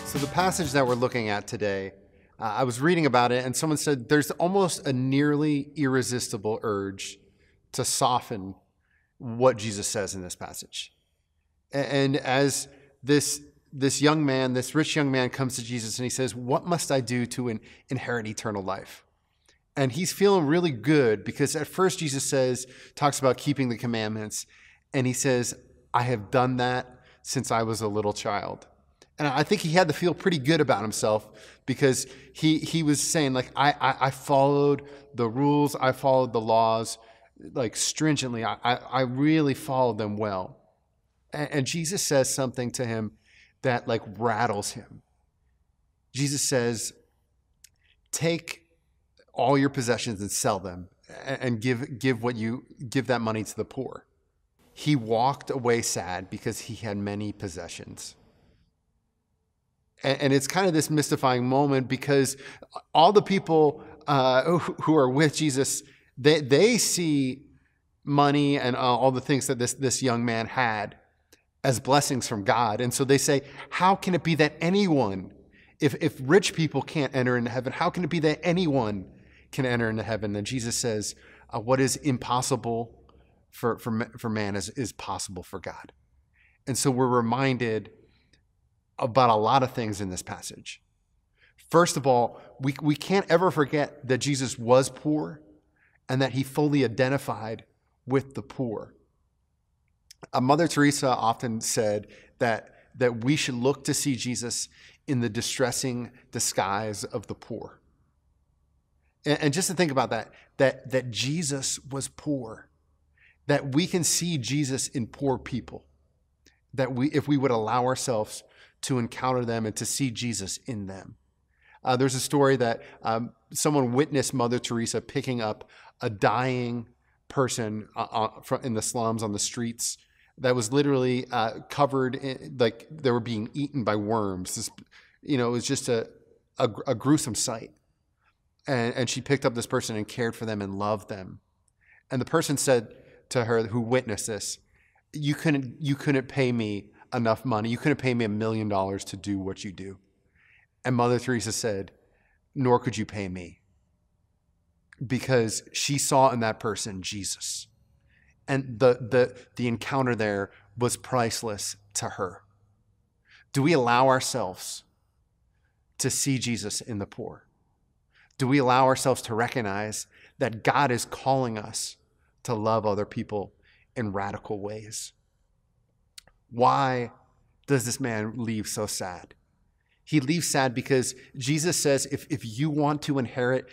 So the passage that we're looking at today, I was reading about it and someone said there's almost a nearly irresistible urge to soften what Jesus says in this passage. And as this young man, this rich young man comes to Jesus and he says, "What must I do to inherit eternal life?" And he's feeling really good because at first Jesus talks about keeping the commandments. And he says, "I have done that since I was a little child." And I think he had to feel pretty good about himself because he was saying, like, I followed the rules, I followed the laws, like, stringently. I really followed them well. And Jesus says something to him that, like, rattles him. Jesus says, "Take all your possessions and sell them and give that money to the poor." He walked away sad because he had many possessions. And it's kind of this mystifying moment because all the people who are with Jesus, they see money and all the things that this young man had as blessings from God. And so they say, how can it be that anyone, if rich people can't enter into heaven, how can it be that anyone can enter into heaven? And Jesus says, what is impossible for man is possible for God. And so we're reminded about a lot of things in this passage. First of all, we can't ever forget that Jesus was poor and that he fully identified with the poor. Mother Teresa often said that we should look to see Jesus in the distressing disguise of the poor. And just to think about that Jesus was poor, that we can see Jesus in poor people, that if we would allow ourselves to encounter them and to see Jesus in them. There's a story that someone witnessed Mother Teresa picking up a dying person in the slums on the streets that was literally covered in, like they were being eaten by worms. It was just a gruesome sight. And she picked up this person and cared for them and loved them. And the person said to her, who witnessed this, you couldn't pay me enough money. You couldn't pay me $1 million to do what you do. And Mother Teresa said, nor could you pay me. Because she saw in that person Jesus. And the encounter there was priceless to her. Do we allow ourselves to see Jesus in the poor? Do we allow ourselves to recognize that God is calling us to love other people in radical ways? Why does this man leave so sad? He leaves sad because Jesus says if you want to inherit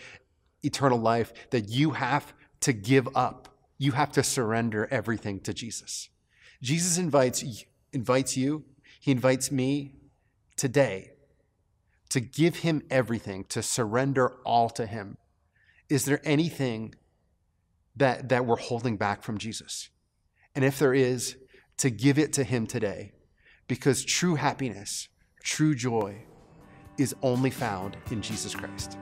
eternal life, that you have to give up. You have to surrender everything to Jesus. Jesus invites you, he invites me today to give him everything, to surrender all to him. Is there anything that we're holding back from Jesus? And if there is, to give it to him today, because true happiness, true joy is only found in Jesus Christ.